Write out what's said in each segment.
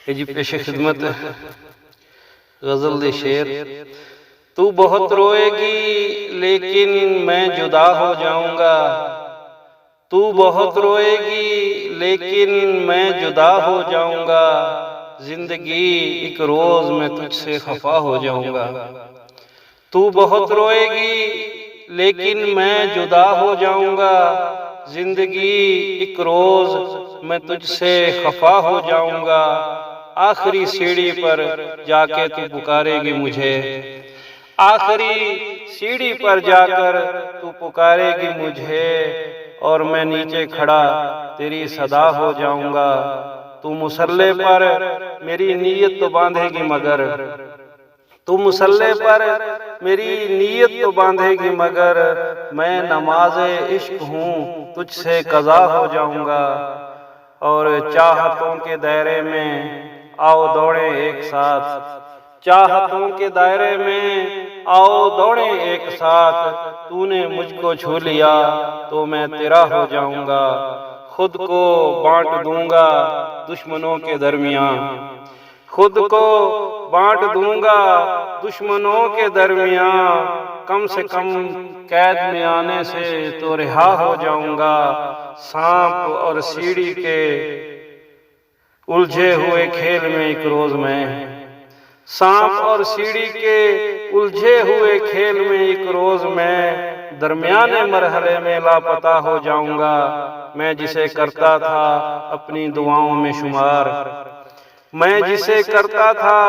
ये जी पेशे खिदमत गजल दे शेर। तू बहुत रोएगी लेकिन मैं जुदा हो जाऊंगा, तू बहुत रोएगी लेकिन मैं जुदा हो जाऊंगा, जिंदगी एक रोज मैं तुझसे खफा हो जाऊंगा। तू बहुत रोएगी लेकिन मैं जुदा हो जाऊंगा, जिंदगी एक रोज मैं तुझसे खफा हो जाऊंगा। आखिरी सीढ़ी पर जाके तू पुकारेगी मुझे, आखिरी सीढ़ी पर जाकर तू पुकारेगी मुझे, और मैं नीचे खड़ा तेरी सदा हो जाऊंगा। तू मुसल्ले पर मेरी नीयत तो बांधेगी मगर, तू मुसल्ले पर मेरी नीयत तो बांधेगी मगर, मैं नमाज़े इश्क हूँ तुझसे कज़ा हो जाऊंगा। और चाहतों के दायरे में आओ दौड़े एक साथ, चाहतों के दायरे में आओ दौड़े एक साथ, तूने मुझको छू लिया तो मैं तेरा हो जाऊंगा। खुद को बांट दूंगा दुश्मनों के दरमियान, खुद को बांट दूंगा दुश्मनों के दरमियान, कम से कम कैद में आने से तो रिहा हो जाऊंगा। सांप और सीढ़ी के उलझे हुए खेल में एक रोज मैं, सांप और सीढ़ी के उलझे हुए खेल में एक रोज मैं दरमियाने मरहले में लापता हो जाऊंगा। मैं जिसे करता था अपनी दुआओं में शुमार, मैं जिसे करता था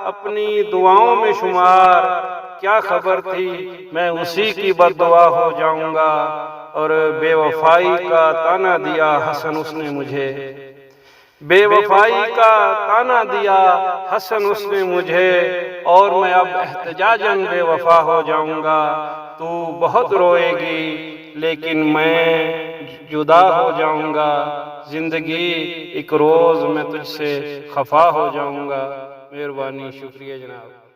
अपनी दुआओं में शुमार, क्या खबर थी मैं उसी की बद्दुआ हो जाऊंगा। और बेवफाई का ताना दिया हसन उसने मुझे, बेवफाई का ताना दिया हसन उसने मुझे, और मैं अब एहतजाजन बेवफा हो जाऊंगा। तू बहुत रोएगी लेकिन मैं जुदा हो जाऊंगा, जिंदगी एक रोज मैं तुझसे खफा हो जाऊंगा। मेहरबानी, शुक्रिया जनाब।